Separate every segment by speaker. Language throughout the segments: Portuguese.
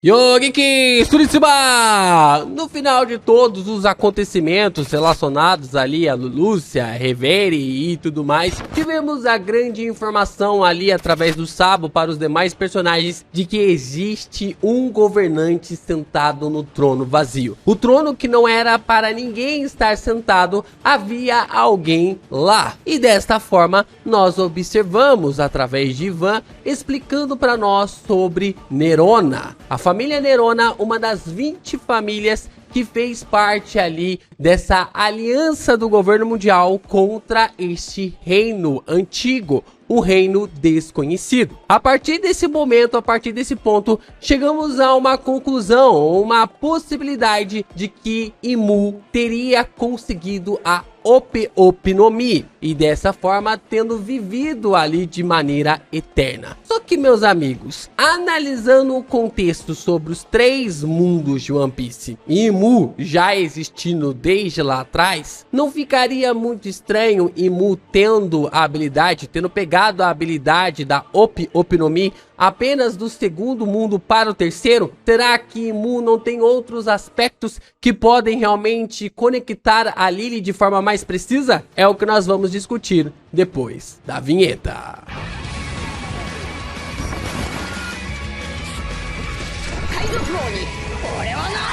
Speaker 1: Yogi Suritsuma! No final de todos os acontecimentos relacionados ali a Lúcia, Reverie e tudo mais, tivemos a grande informação ali através do Sabo para os demais personagens de que existe um governante sentado no trono vazio. O trono que não era para ninguém estar sentado, havia alguém lá. E desta forma, nós observamos através de Ivan explicando para nós sobre Nerona. A família Nerona, uma das 20 famílias que fez parte ali dessa aliança do governo mundial contra este reino antigo, o reino desconhecido. A partir desse momento, a partir desse ponto, chegamos a uma conclusão, uma possibilidade de que Imu teria conseguido a Ope no Mi, e dessa forma tendo vivido ali de maneira eterna. Só que, meus amigos, analisando o contexto sobre os 3 mundos de One Piece, Imu já existindo desde lá atrás, não ficaria muito estranho Imu tendo a habilidade, tendo pegado a habilidade da Ope no Mi apenas do segundo mundo para o terceiro? Será que Imu não tem outros aspectos que podem realmente conectar a Lily de forma mais precisa? É o que nós vamos discutir depois da vinheta.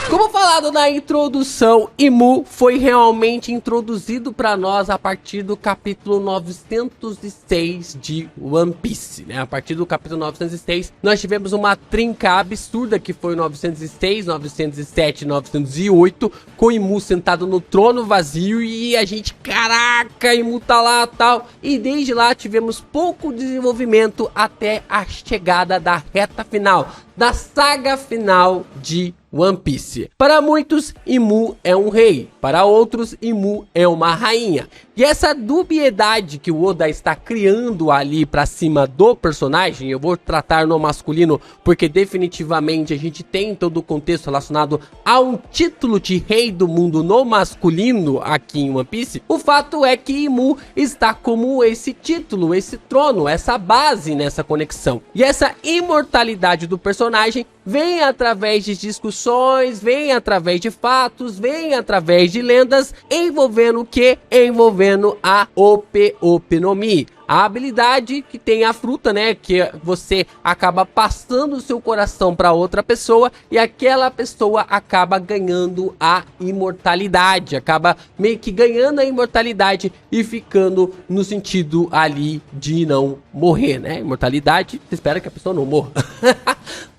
Speaker 1: Como falado na introdução, Imu foi realmente introduzido para nós a partir do capítulo 906 de One Piece, né? A partir do capítulo 906, nós tivemos uma trinca absurda que foi 906, 907 e 908, com Imu sentado no trono vazio e a gente, caraca, Imu tá lá tal. E desde lá tivemos pouco desenvolvimento até a chegada da reta final, da saga final de One Piece. Para muitos, Imu é um rei, para outros, Imu é uma rainha. E essa dubiedade que o Oda está criando ali para cima do personagem, eu vou tratar no masculino porque definitivamente a gente tem todo o contexto relacionado a um título de rei do mundo no masculino aqui em One Piece. O fato é que Imu está como esse título, esse trono, essa base nessa conexão. E essa imortalidade do personagem vem através de discussões, vem através de fatos, vem através de lendas, envolvendo o que? Envolvendo a Ope no Mi. A habilidade que tem a fruta, né, que você acaba passando o seu coração para outra pessoa e aquela pessoa acaba ganhando a imortalidade, acaba meio que ganhando a imortalidade e ficando no sentido ali de não morrer, né? Imortalidade, você espera que a pessoa não morra.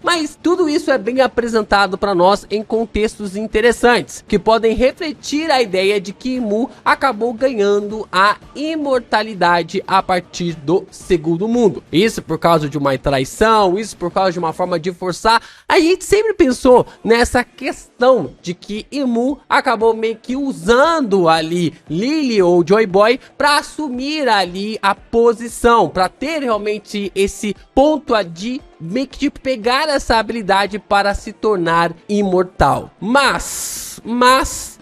Speaker 1: Mas tudo isso é bem apresentado para nós em contextos interessantes, que podem refletir a ideia de que Imu acabou ganhando a imortalidade a partir do segundo mundo. Isso por causa de uma traição, isso por causa de uma forma de forçar. A gente sempre pensou nessa questão de que Imu acabou meio que usando ali Lily ou Joy Boy para assumir ali a posição, para ter realmente esse ponto de meio que de pegar essa habilidade para se tornar imortal. Mas,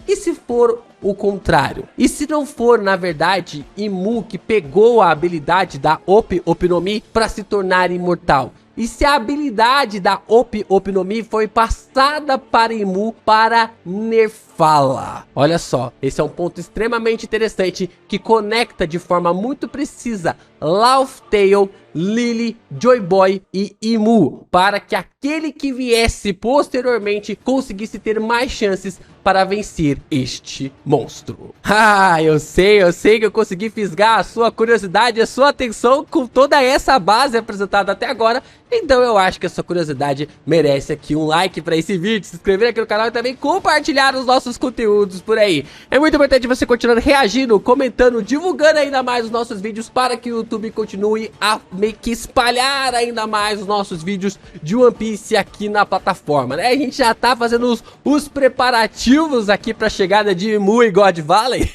Speaker 1: e se for o contrário? E se não for, na verdade, Imu que pegou a habilidade da Ope no Mi para se tornar imortal? E se a habilidade da Ope no Mi foi passada para Imu para nerfá-la? Olha só, esse é um ponto extremamente interessante que conecta de forma muito precisa Laugh Tale, Lily, Joy Boy e Imu, para que aquele que viesse posteriormente conseguisse ter mais chances para vencer este monstro. Ah, eu sei que eu consegui fisgar a sua curiosidade, a sua atenção com toda essa base apresentada até agora. Então eu acho que a sua curiosidade merece aqui um like para esse vídeo, se inscrever aqui no canal e também compartilhar os nossos conteúdos por aí. É muito importante você continuar reagindo, comentando, divulgando ainda mais os nossos vídeos para que o YouTube continue a meio que espalhar ainda mais os nossos vídeos de One Piece aqui na plataforma, né? A gente já tá fazendo os preparativos aqui para a chegada de Imu e God Valley.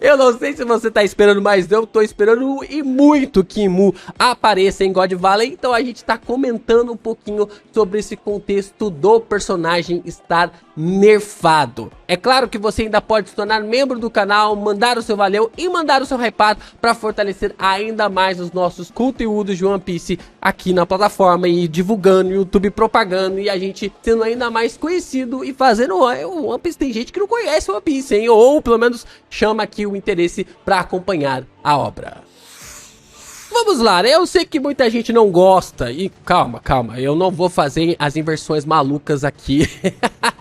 Speaker 1: Eu não sei se você tá esperando, mas eu tô esperando e muito que Imu apareça em God Valley. Então a gente tá comentando um pouquinho sobre esse contexto do personagem estar nerfado. É claro que você ainda pode se tornar membro do canal, mandar o seu valeu e mandar o seu hypado para fortalecer ainda mais os nossos conteúdos de One Piece aqui na plataforma e divulgando, YouTube propagando e a gente sendo ainda mais conhecido e fazendo o One Piece. Tem gente que não conhece o One Piece, hein? Ou pelo menos chama aqui o interesse para acompanhar a obra. Vamos lá, né? Eu sei que muita gente não gosta e calma, eu não vou fazer as inversões malucas aqui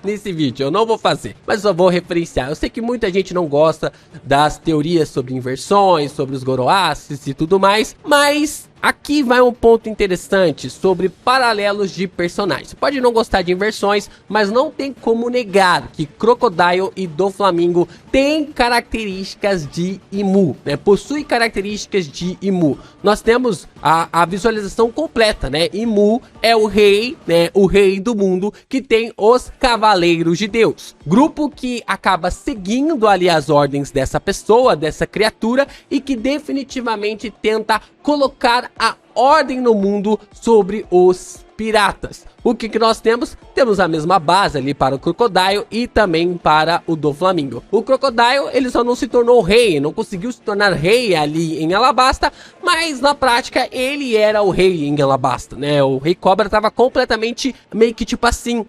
Speaker 1: nesse vídeo, eu não vou fazer, mas só vou referenciar. Eu sei que muita gente não gosta das teorias sobre inversões, sobre os Goroaces e tudo mais, mas aqui vai um ponto interessante sobre paralelos de personagens. Você pode não gostar de inversões, mas não tem como negar que Crocodile e Doflamingo têm características de Imu, né? Possui características de Imu. Nós temos a visualização completa, né? Imu é o rei, né? O rei do mundo que tem os Cavaleiros de Deus. Grupo que acaba seguindo ali as ordens dessa pessoa, dessa criatura, e que definitivamente tenta colocar a ordem no mundo sobre os piratas. O que nós temos? Temos a mesma base ali para o Crocodile e também para o Doflamingo. O Crocodile, ele só não se tornou rei, não conseguiu se tornar rei ali em Alabasta, mas na prática ele era o rei em Alabasta, né? O Rei Cobra estava completamente meio que tipo assim,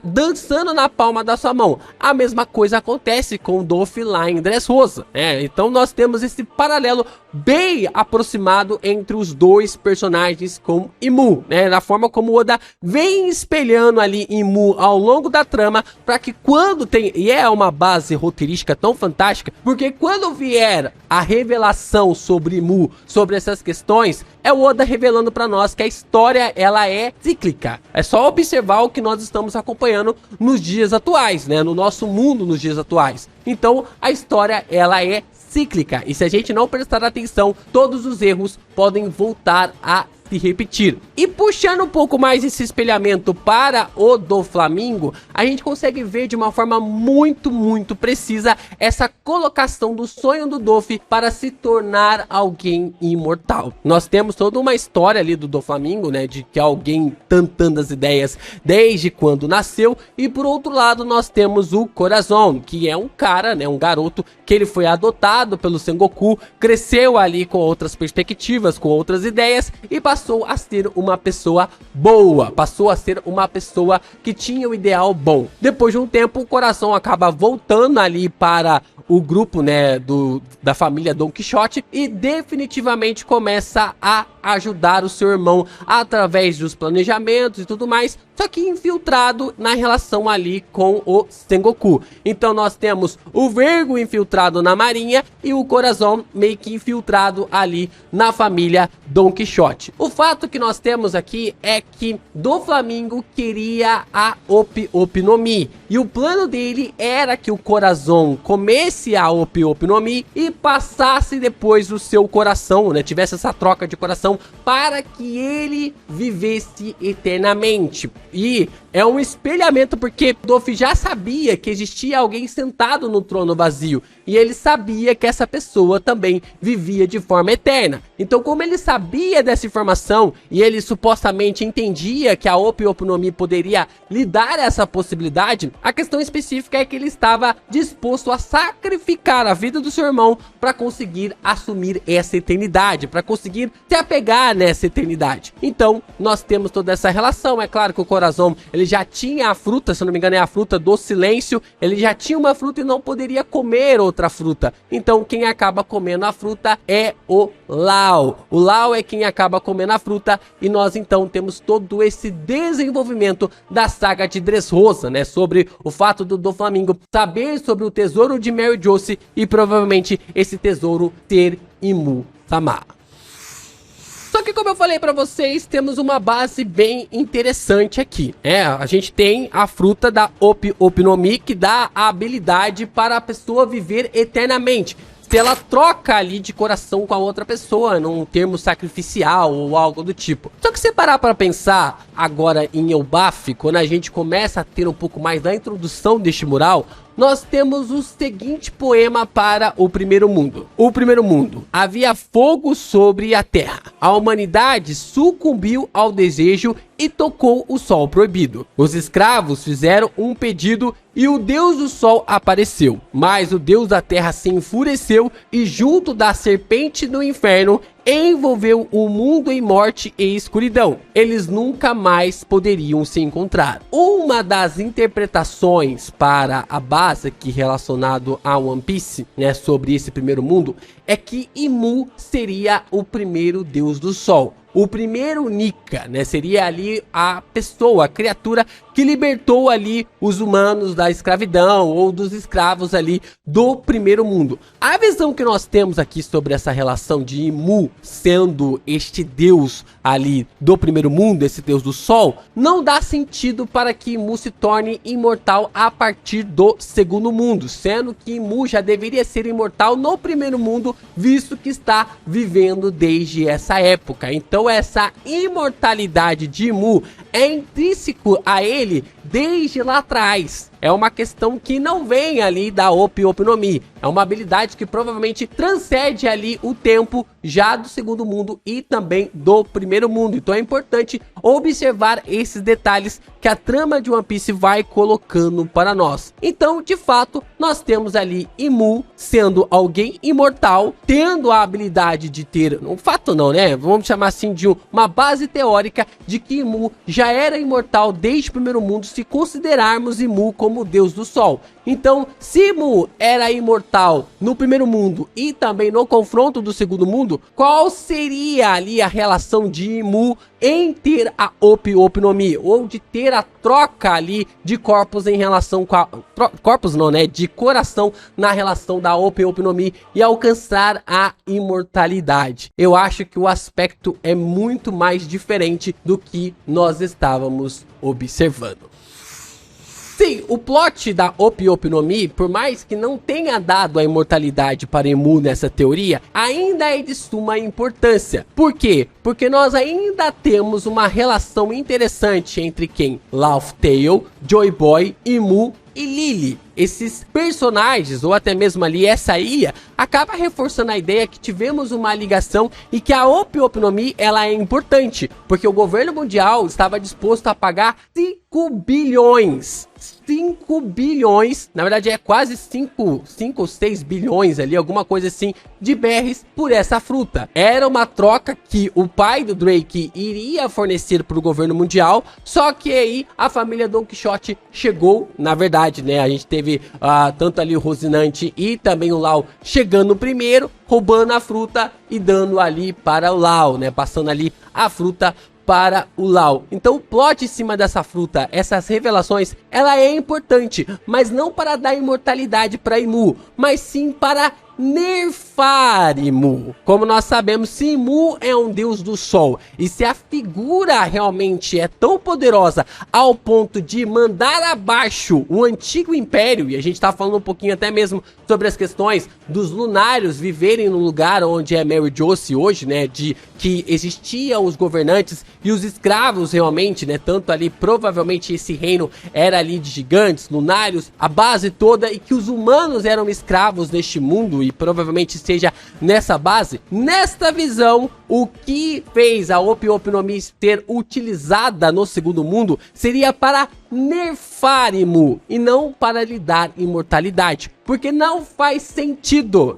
Speaker 1: dançando na palma da sua mão. A mesma coisa acontece com o Doff lá em Dressrosa, né? Então nós temos esse paralelo bem aproximado entre os dois personagens com Imu, né? Da forma como Oda vem espelhando ali Imu ao longo da trama, para que quando tem, e é uma base roteirística tão fantástica, porque quando vier a revelação sobre Imu, sobre essas questões, é o Oda revelando para nós que a história ela é cíclica. É só observar o que nós estamos acompanhando nos dias atuais, né? No nosso mundo nos dias atuais. Então a história ela é cíclica e se a gente não prestar atenção, todos os erros podem voltar a se repetir. E puxando um pouco mais esse espelhamento para o Doflamingo, a gente consegue ver de uma forma muito precisa essa colocação do sonho do Doff para se tornar alguém imortal. Nós temos toda uma história ali do Doflamingo, né, de que alguém tentando as ideias desde quando nasceu, e por outro lado nós temos o Corazon, que é um cara, né, um garoto que ele foi adotado pelo Sengoku, cresceu ali com outras perspectivas, com outras ideias e passou a ser uma pessoa boa, passou a ser uma pessoa que tinha o ideal bom. Depois de um tempo, o Coração acaba voltando ali para o grupo, né, da família Don Quixote e definitivamente começa a ajudar o seu irmão através dos planejamentos e tudo mais, só que infiltrado na relação ali com o Sengoku. Então nós temos o Vergo infiltrado na marinha e o Corazon meio que infiltrado ali na família Don Quixote. O fato que nós temos aqui é que Doflamingo queria a Opi Opi no Mi, e o plano dele era que o Corazon comesse a Opi Opi no Mi e passasse depois o seu coração, né, tivesse essa troca de coração para que ele vivesse eternamente. E é um espelhamento porque Doff já sabia que existia alguém sentado no trono vazio e ele sabia que essa pessoa também vivia de forma eterna. Então, como ele sabia dessa informação e ele supostamente entendia que a Opi Opi no Mi poderia lhe dar essa possibilidade, a questão específica é que ele estava disposto a sacrificar a vida do seu irmão para conseguir assumir essa eternidade, para conseguir se apegar nessa eternidade. Então, nós temos toda essa relação. É claro que o Corazon, ele já tinha a fruta, se eu não me engano é a fruta do silêncio, ele já tinha uma fruta e não poderia comer outra fruta. Então, quem acaba comendo a fruta é o Lau. O Lau é quem acaba comendo a fruta e nós então temos todo esse desenvolvimento da saga de Dressrosa, né? Sobre o fato do Doflamingo saber sobre o tesouro de Mary Josie e provavelmente esse tesouro ter Imu-sama. Só que, como eu falei pra vocês, temos uma base bem interessante aqui. A gente tem a fruta da Opi Opi no Mi, que dá a habilidade para a pessoa viver eternamente. Se ela troca ali de coração com a outra pessoa, num termo sacrificial ou algo do tipo. Só que se parar pra pensar agora em Elbaf, quando a gente começa a ter um pouco mais da introdução deste mural, nós temos o seguinte poema para o primeiro mundo. O primeiro mundo: havia fogo sobre a terra. A humanidade sucumbiu ao desejo e tocou o sol proibido. Os escravos fizeram um pedido e o deus do sol apareceu. Mas o deus da terra se enfureceu e junto da serpente do inferno envolveu o mundo em morte e escuridão. Eles nunca mais poderiam se encontrar. Uma das interpretações para a base aqui relacionado a One Piece, né, sobre esse primeiro mundo, é que Imu seria o primeiro deus do sol. O primeiro Nika, né, seria ali a pessoa, a criatura que libertou ali os humanos da escravidão ou dos escravos ali do primeiro mundo. A visão que nós temos aqui sobre essa relação de Imu sendo este deus ali do primeiro mundo, esse deus do sol, não dá sentido para que Imu se torne imortal a partir do segundo mundo, sendo que Imu já deveria ser imortal no primeiro mundo, visto que está vivendo desde essa época. Então essa imortalidade de Imu é intrínseco a ele desde lá atrás. É uma questão que não vem ali da Opi Opi no Mi. É uma habilidade que provavelmente transcende ali o tempo já do segundo mundo e também do primeiro mundo. Então é importante observar esses detalhes que a trama de One Piece vai colocando para nós. Então, de fato, nós temos ali Imu sendo alguém imortal, tendo a habilidade de ter, um fato não, né? Vamos chamar assim de uma base teórica de que Imu já era imortal desde o primeiro mundo, se considerarmos Imu como deus do sol. Então, se Imu era imortal no primeiro mundo e também no confronto do segundo mundo, qual seria ali a relação de Imu em ter a Opi Opi no Mi, ou de ter a troca ali de corpos em relação com a... corpos não, né? De coração na relação da Opi Opi no Mi e alcançar a imortalidade. Eu acho que o aspecto é muito mais diferente do que nós estávamos observando. Sim, o plot da Opi Opi no Mi, por mais que não tenha dado a imortalidade para Imu nessa teoria, ainda é de suma importância. Por quê? Porque nós ainda temos uma relação interessante entre quem? Laugh Tale, Joy Boy, Imu e Lily. Esses personagens, ou até mesmo ali essa ilha, acaba reforçando a ideia que tivemos uma ligação e que a Opi Opi no Mi, ela é importante, porque o governo mundial estava disposto a pagar 5 bilhões. 5 bilhões, na verdade é quase 5 ou 6 bilhões ali, alguma coisa assim, de BRs por essa fruta. Era uma troca que o pai do Drake iria fornecer para o governo mundial, só que aí a família Don Quixote chegou, na verdade, né, a gente teve tanto ali o Rocinante e também o Lau chegando primeiro, roubando a fruta e dando ali para o Lau, né, passando ali a fruta para o Lau. Então o plot em cima dessa fruta, essas revelações, ela é importante, mas não para dar imortalidade para Imu, mas sim para nerfar Imu. Como nós sabemos, se Imu é um deus do sol e se a figura realmente é tão poderosa ao ponto de mandar abaixo o antigo império, e a gente tá falando um pouquinho até mesmo sobre as questões dos lunários viverem no lugar onde é Mary Josie hoje, né, de que existiam os governantes e os escravos realmente, né, tanto ali provavelmente esse reino era ali de gigantes, lunários, a base toda, e que os humanos eram escravos neste mundo e provavelmente seja nessa base. Nesta visão, o que fez a Opi Opi no Mi ter utilizada no segundo mundo seria para nerfar Imu e não para lhe dar imortalidade, porque não faz sentido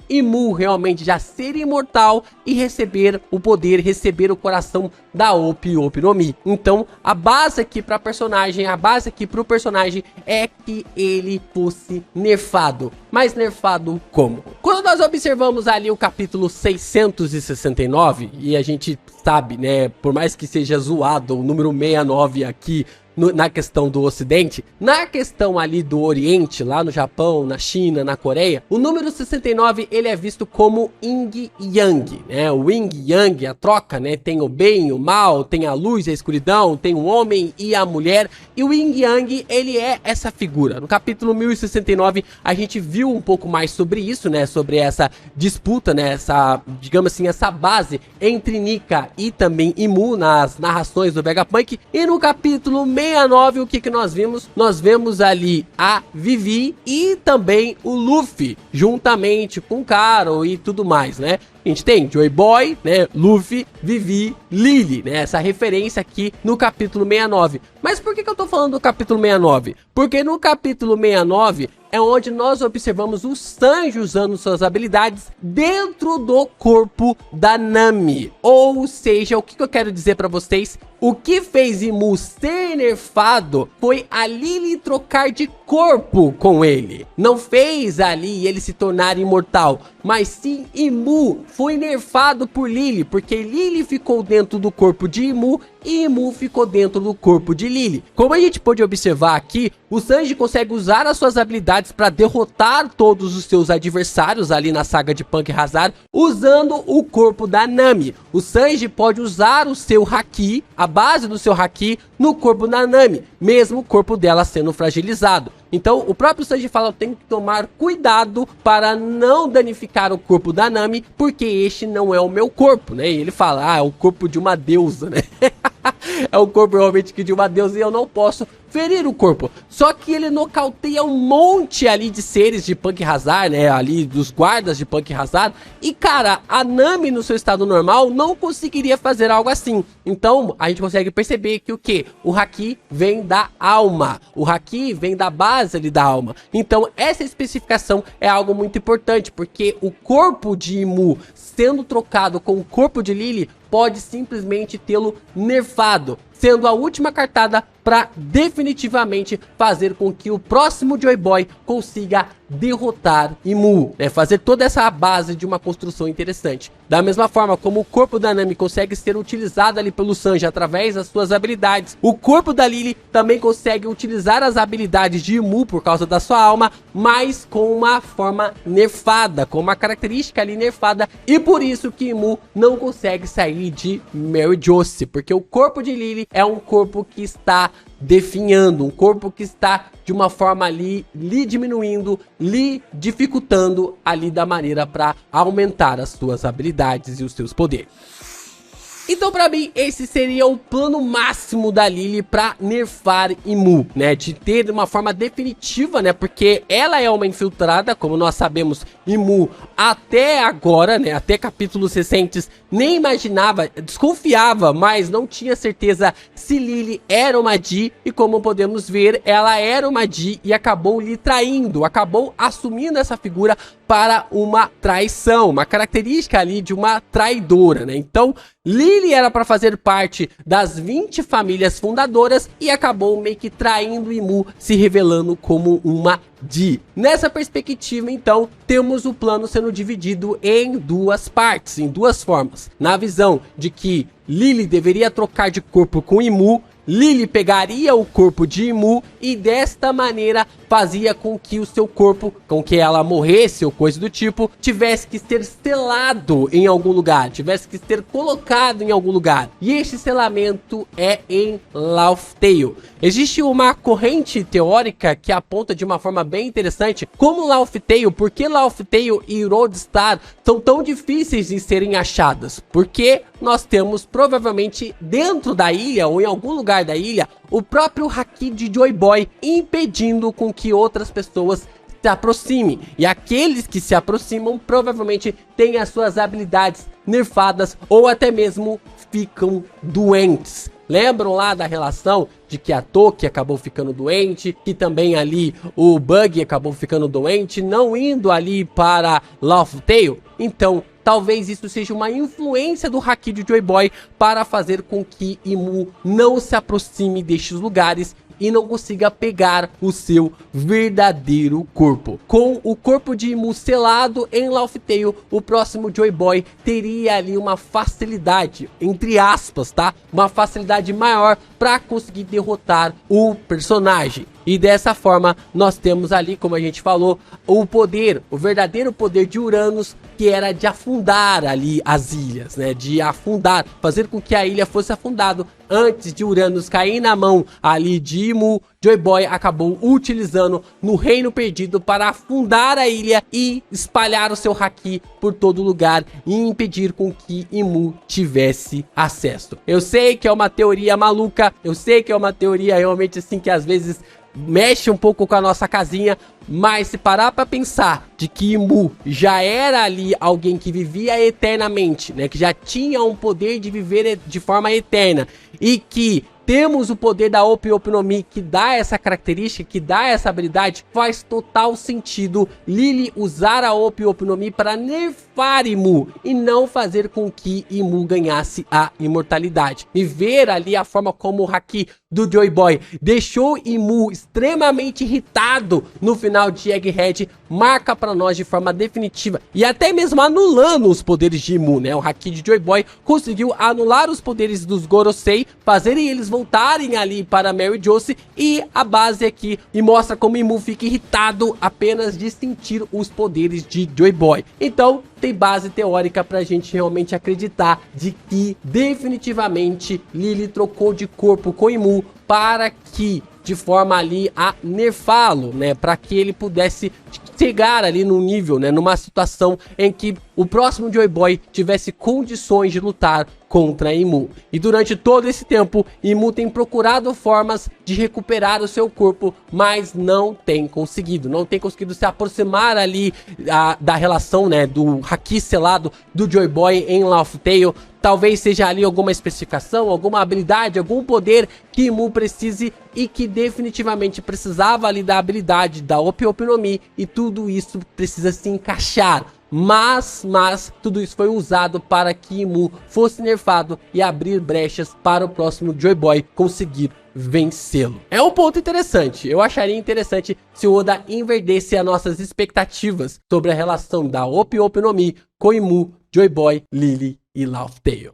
Speaker 1: Imu realmente já ser imortal e receber o poder, receber o coração da Opi Opi no Mi. Então a base aqui para personagem, a base aqui para o personagem é que ele fosse nerfado. Mas nerfado como? Quando nós observamos ali o capítulo 669, e a gente sabe, né, por mais que seja zoado o número 69 aqui na questão do Ocidente, na questão ali do Oriente, lá no Japão, na China, na Coreia, o número 69 ele é visto como Yin Yang, né? O Yin Yang, a troca, né? Tem o bem, o mal, tem a luz e a escuridão, tem o homem e a mulher, e o Yin Yang ele é essa figura. No capítulo 1069 a gente viu um pouco mais sobre isso, né? Sobre essa disputa, né? Essa, digamos assim, essa base entre Nika e também Imu nas narrações do Vegapunk, e no capítulo 69, o que que nós vimos? Nós vemos ali a Vivi e também o Luffy, juntamente com o Carol e tudo mais, né? A gente tem Joy Boy, né, Luffy, Vivi, Lily, né, essa referência aqui no capítulo 69. Mas por que eu tô falando do capítulo 69? Porque no capítulo 69 é onde nós observamos o Sanji usando suas habilidades dentro do corpo da Nami. Ou seja, o que eu quero dizer pra vocês? O que fez Imu ser nerfado foi a Lily trocar de corpo com ele. Não fez ali ele se tornar imortal, mas sim Imu foi nerfado por Lily, porque Lily ficou dentro do corpo de Imu e Imu ficou dentro do corpo de Lily. Como a gente pode observar aqui, o Sanji consegue usar as suas habilidades para derrotar todos os seus adversários ali na saga de Punk Hazard, usando o corpo da Nami. O Sanji pode usar o seu Haki, a base do seu Haki, no corpo da Nami, mesmo o corpo dela sendo fragilizado. Então o próprio Sanji fala, eu tenho que tomar cuidado para não danificar o corpo da Nami, porque este não é o meu corpo, né? E ele fala, é o corpo de uma deusa, né? É o corpo realmente de uma deusa e eu não posso ferir o corpo. Só que ele nocauteia um monte ali de seres de Punk Hazard, né? Ali dos guardas de Punk Hazard. E cara, a Nami no seu estado normal não conseguiria fazer algo assim. Então a gente consegue perceber que o que? O Haki vem da alma. O Haki vem da base ali da alma. Então essa especificação é algo muito importante, porque o corpo de Imu sendo trocado com o corpo de Lily pode simplesmente tê-lo nerfado, sendo a última cartada para definitivamente fazer com que o próximo Joy Boy consiga derrotar Imu, né? Fazer toda essa base de uma construção interessante. Da mesma forma como o corpo da Nami consegue ser utilizado ali pelo Sanji através das suas habilidades, o corpo da Lily também consegue utilizar as habilidades de Imu por causa da sua alma, mas com uma forma nerfada, com uma característica ali nerfada, e por isso que Imu não consegue sair de Mary Josie, porque o corpo de Lily é um corpo que está definhando, um corpo que está de uma forma ali, lhe diminuindo, lhe dificultando ali da maneira para aumentar as suas habilidades e os seus poderes. Então pra mim esse seria o plano máximo da Lily pra nerfar Imu, né, de ter uma forma definitiva, né, porque ela é uma infiltrada, como nós sabemos. Imu até agora, né, até capítulos recentes, nem imaginava, desconfiava, mas não tinha certeza se Lily era uma Di, e como podemos ver, ela era uma Di e acabou lhe traindo, acabou assumindo essa figura para uma traição, uma característica ali de uma traidora, né. Então Lily era para fazer parte das 20 famílias fundadoras e acabou meio que traindo Imu, se revelando como uma Di. Nessa perspectiva, então, temos o plano sendo dividido em duas partes, em duas formas. Na visão de que Lily deveria trocar de corpo com Imu, Lily pegaria o corpo de Imu e desta maneira fazia com que o seu corpo, com que ela morresse ou coisa do tipo, tivesse que ser selado em algum lugar, tivesse que ser colocado em algum lugar. E este selamento é em Laugh Tale. Existe uma corrente teórica que aponta de uma forma bem interessante como Laugh Tale, porque Laugh Tale e Roadstar são tão difíceis de serem achadas, porque nós temos provavelmente dentro da ilha ou em algum lugar da ilha o próprio Haki de Joy Boy, impedindo com que outras pessoas se aproximem, e aqueles que se aproximam provavelmente têm as suas habilidades nerfadas ou até mesmo ficam doentes. Lembram lá da relação de que a Toki acabou ficando doente, que também ali o Bug acabou ficando doente, não indo ali para Laugh Tale? Então talvez isso seja uma influência do Haki de Joy Boy para fazer com que Imu não se aproxime destes lugares e não consiga pegar o seu verdadeiro corpo. Com o corpo de Imu selado em Laugh Tale, o próximo Joy Boy teria ali uma facilidade, entre aspas, tá? Uma facilidade maior para conseguir derrotar o personagem. E dessa forma nós temos ali, como a gente falou, o poder, o verdadeiro poder de Uranus, que era de afundar ali as ilhas, né? De afundar, fazer com que a ilha fosse afundada. Antes de Uranus cair na mão ali de Imu, Joy Boy acabou utilizando no Reino Perdido para afundar a ilha e espalhar o seu haki por todo lugar e impedir com que Imu tivesse acesso. Eu sei que é uma teoria maluca, eu sei que é uma teoria realmente assim que às vezes mexe um pouco com a nossa casinha, mas se parar pra pensar de que Imu já era ali alguém que vivia eternamente, né, que já tinha um poder de viver de forma eterna, e que temos o poder da Ope Ope no Mi, que dá essa característica, que dá essa habilidade, faz total sentido Lily usar a Ope Ope no Mi para nerfar Imu e não fazer com que Imu ganhasse a imortalidade. E ver ali a forma como o haki do Joy Boy deixou Imu extremamente irritado no final de Egghead, marca para nós de forma definitiva e até mesmo anulando os poderes de Imu, né? O haki de Joy Boy conseguiu anular os poderes dos Gorosei, fazerem eles voltarem ali para Mary Jose, e a base aqui e mostra como Imu fica irritado apenas de sentir os poderes de Joy Boy. Então tem base teórica pra gente realmente acreditar de que definitivamente Lily trocou de corpo com Imu para que, de forma ali a nerfá-lo, né, para que ele pudesse chegar ali num nível, né, numa situação em que o próximo Joy Boy tivesse condições de lutar contra Imu. E durante todo esse tempo, Imu tem procurado formas de recuperar o seu corpo, mas não tem conseguido. Não tem conseguido se aproximar ali da relação, né, do haki selado do Joy Boy em Laugh Tale. Talvez seja ali alguma especificação, alguma habilidade, algum poder que Imu precise e que definitivamente precisava ali da habilidade da Ope Ope no Mi, e tudo isso precisa se encaixar. Mas tudo isso foi usado para que Imu fosse nerfado e abrir brechas para o próximo Joy Boy conseguir vencê-lo. É um ponto interessante. Eu acharia interessante se o Oda invertesse as nossas expectativas sobre a relação da Ope Ope no Mi com Imu, Joy Boy, Lily e Laugh Tale.